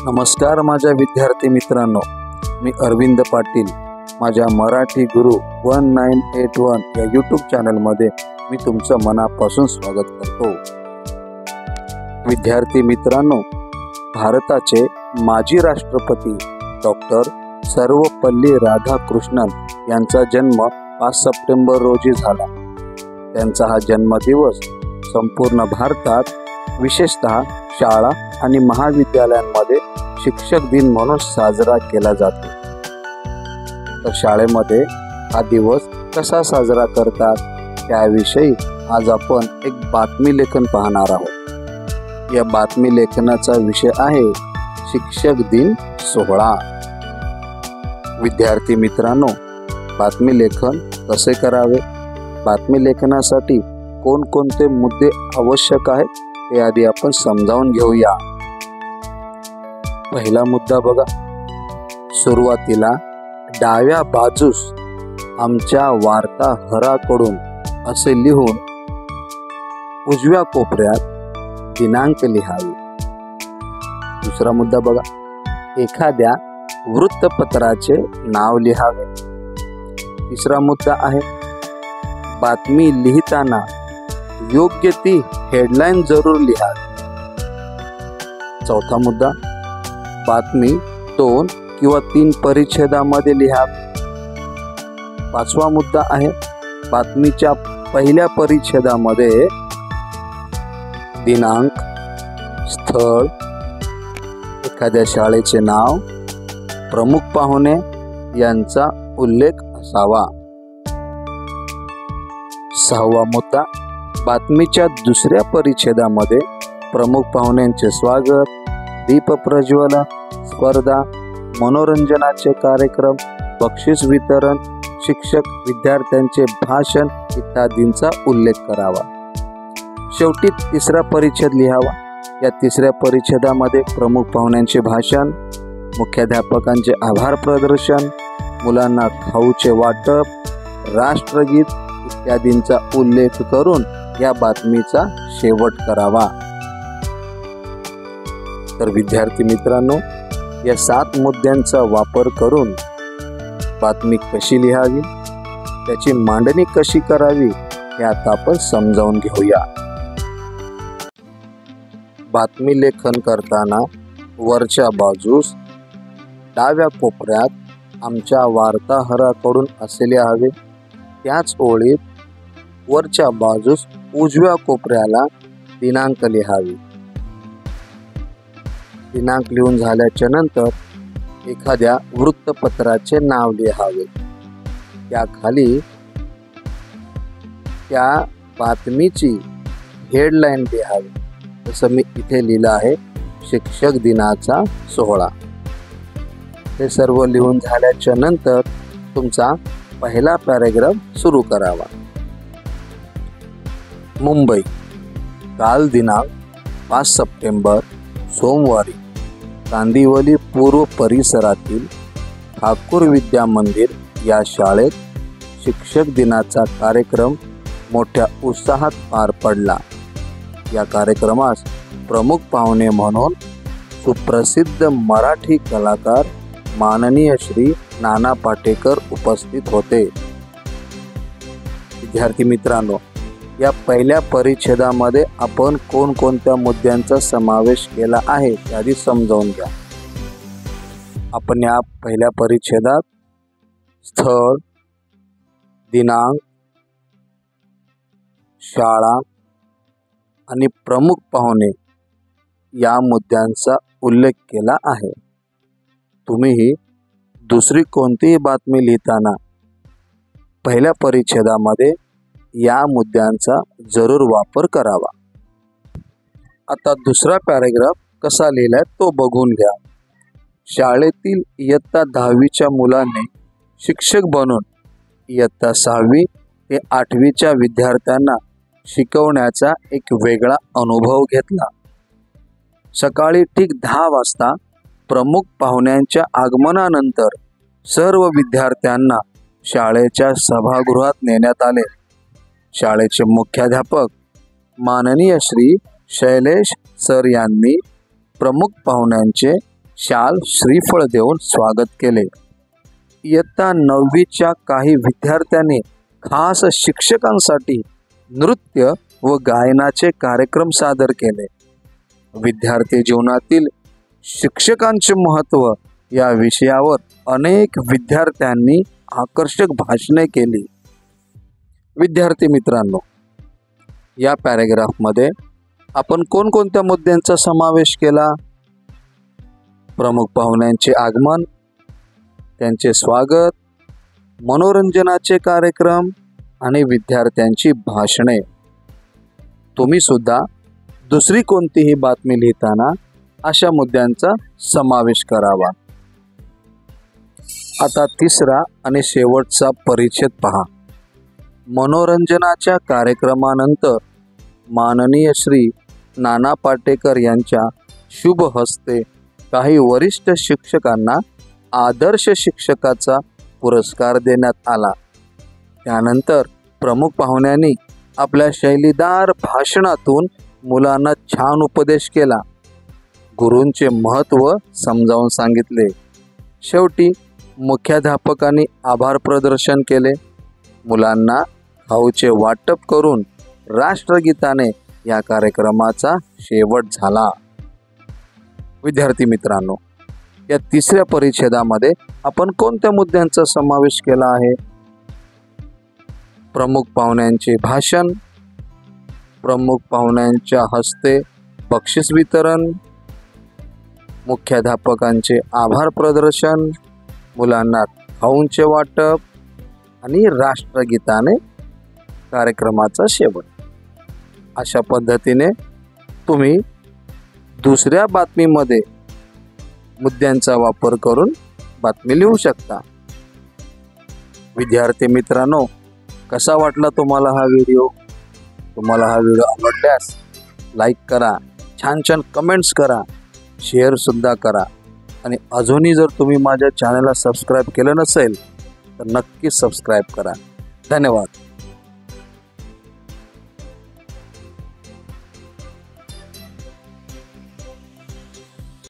नमस्कार माझ्या विद्यार्थी मित्रांनो, मी अरविंद पाटील. माझ्या मराठी गुरु 1981 या यूट्यूब चॅनलमध्ये मी तुमचं मनापासून स्वागत करतो. विद्यार्थी मित्रांनो, भारताचे माजी राष्ट्रपती डॉक्टर सर्वपल्ली राधाकृष्णन यांचा जन्म 5 सप्टेंबर रोजी झाला. त्यांचा हा जन्मदिवस संपूर्ण भारतात विशेषतः शाळा आणि महाविद्यालयांमध्ये शिक्षक दिन म्हणून साजरा केला जातो. तर शाळेमध्ये हा दिवस कसा साजरा करतात त्याविषयी आज आपण एक बातमी लेखन पाहणार आहोत. या बातमी लेखनाचा विषय आहे शिक्षक दिन सोहळा. विद्यार्थी मित्रांनो, बातमी लेखन कसे करावे, बातमी लेखनासाठी कोणकोणते मुद्दे आवश्यक आहेत हे आधी आपण समजावून घेऊया. पहिला मुद्दा बघा. सुरुवातीला डाव्या बाजूस आमच्या वार्ताहराकडून असे लिहून उजव्या कोपऱ्यात दिनांक लिहावे. दुसरा मुद्दा बघा. एखाद्या वृत्तपत्राचे नाव लिहावे. तिसरा मुद्दा आहे बातमी लिहिताना योग्य ती हेडलाईन जरूर लिहावी. चौथा मुद्दा, बातमी 2 किंवा 3 परिच्छेदामध्ये लिहावी. पाचवा मुद्दा आहे बातमीच्या पहिल्या परिच्छेदामध्ये दिनांक, स्थळ, एखाद्या शाळेचे नाव, प्रमुख पाहुणे यांचा उल्लेख असावा. सहावा मुद्दा, बातमीच्या दुसऱ्या परिच्छेदामध्ये प्रमुख पाहुण्यांचे स्वागत, दीप प्रज्वलन, स्पर्धा, मनोरंजनाचे कार्यक्रम, बक्षीस वितरण, शिक्षक विद्यार्थ्यांचे भाषण इत्यादींचा उल्लेख करावा. शेवटी तिसरा परिच्छेद लिहावा. या तिसऱ्या परिच्छेदामध्ये प्रमुख पाहुण्यांचे भाषण, मुख्याध्यापकांचे आभार प्रदर्शन, मुलांना खाऊचे वाटप, राष्ट्रगीत इत्यादींचा उल्लेख करून या बातमीचा शेवट करावा. तर विद्यार्थी मित्रांनो, या 7 मुद्द्यांचा वापर करून बातमी कशी लिहावी, त्याची मांडणी कशी करावी हे आता आपण समजावून घेऊया. बातमी लेखन करताना वरच्या बाजूस डाव्या कोपऱ्यात आमच्या वार्ताहराकडून असे लिहावे. त्याच ओळीत वरच्या बाजूस उजव्या कोपऱ्याला दिनांक लिहावी. दिनांक लिहून झाल्याच्या नंतर एखाद्या वृत्तपत्राचे नाव लिहावे. त्याखाली त्या बातमीची हेडलाईन लिहावी. जसं मी इथे लिहिलं आहे, शिक्षक दिनाचा सोहळा. हे सर्व लिहून झाल्याच्या नंतर तुमचा पहिला पॅरेग्राफ सुरू करावा. मुंबई, काल दिनांक 5 सप्टेंबर सोमवारी कांदिवली पूर्व परिसरातील ठाकूर विद्या मंदिर या शाळेत शिक्षक दिनाचा कार्यक्रम मोठ्या उत्साहात पार पडला. या कार्यक्रमास प्रमुख पाहुणे म्हणून सुप्रसिद्ध मराठी कलाकार माननीय श्री नाना पाटेकर उपस्थित होते. विद्यार्थी मित्रांनो, या पहिल्या परिच्छेदामध्ये आपण कोणकोणत्या मुद्द्यांचा समावेश केला आहे ते आधी समजावून घ्या. आपण या पहिल्या परिच्छेदात स्थळ, दिनांक, शाळा आणि प्रमुख पाहुणे या मुद्द्यांचा उल्लेख केला आहे. तुम्हीही दुसरी कोणतीही बातमी लिहिताना पहिल्या परिच्छेदामध्ये या मुद्द्यांचा जरूर वापर करावा. आता दुसरा पॅरेग्राफ कसा लिहिलाय तो बघून घ्या. शाळेतील इयत्ता 10वीच्या मुलांनी शिक्षक बनून इयत्ता 6वी ते 8वीच्या विद्यार्थ्यांना शिकवण्याचा एक वेगळा अनुभव घेतला. सकाळी ठीक 10 वाजता प्रमुख पाहुण्यांच्या आगमनानंतर सर्व विद्यार्थ्यांना शाळेच्या सभागृहात नेण्यात आले. शाळेचे मुख्याध्यापक माननीय श्री शैलेश सर यांनी प्रमुख पाहुण्यांचे शाल श्रीफळ देऊन स्वागत केले। इयत्ता 9वीच्या काही विद्यार्थ्यांनी खास शिक्षकांसाठी नृत्य व गायनाचे कार्यक्रम सादर केले। विद्यार्थी जीवनातील शिक्षकांचे महत्त्व या विषयावर अनेक विद्यार्थ्यांनी आकर्षक भाषणे केली। विद्यार्थी मित्रांनो, या पॅराग्राफमध्ये आपण कोणकोणत्या मुद्द्यांचा समावेश केला? प्रमुख पाहुण्यांचे आगमन, त्यांचे स्वागत, मनोरंजनाचे कार्यक्रम आणि विद्यार्थ्यांची भाषणे। तुम्ही सुद्धा दुसरी कोणतीही बातमी लिहिताना अशा मुद्द्यांचा समावेश करावा। आता तिसरा आणि शेवटचा परिच्छेद पहा। मनोरंजनाच्या कार्यक्रमानंतर माननीय श्री नाना पाटेकर यांच्या शुभ हस्ते काही वरिष्ठ शिक्षकांना आदर्श शिक्षकाचा पुरस्कार देण्यात आला। त्यानंतर प्रमुख पाहुण्यांनी आपल्या शैलीदार भाषणातून मुलांना छान उपदेश केला, गुरूंचे महत्त्व समजावून सांगितले। शेवटी मुख्याध्यापकांनी आभार प्रदर्शन केले। मुलांना खाऊचे वाटप करून राष्ट्रगीताने या कार्यक्रमाचा शेवट झाला। विद्यार्थी मित्रांनो, या तिसऱ्या परिच्छेदामध्ये आपण कोणत्या मुद्द्यांचा समावेश केला आहे? प्रमुख पाहुण्यांचे भाषण, प्रमुख पाहुण्यांच्या हस्ते बक्षीस वितरण, मुख्याध्यापकांचे आभार प्रदर्शन, मुलांना खाऊंचे वाटप आणि राष्ट्रगीताने कार्यक्रमाचा शेवट। अशा पद्धतीने तुम्ही दुसऱ्या बातमीमध्ये मुद्द्यांचा वापर करून बातमी लिहू शकता। विद्यार्थी मित्रांनो, कसा वाटला तुम्हाला हा व्हिडिओ? तुम्हाला हा व्हिडिओ आवडल्यास लाईक करा, छान छान कमेंट्स करा, शेअर सुद्धा करा आणि अजूनही जर तुम्ही माझ्या चॅनलला सबस्क्राईब केलं नसेल तर नक्की सबस्क्राईब करा। धन्यवाद।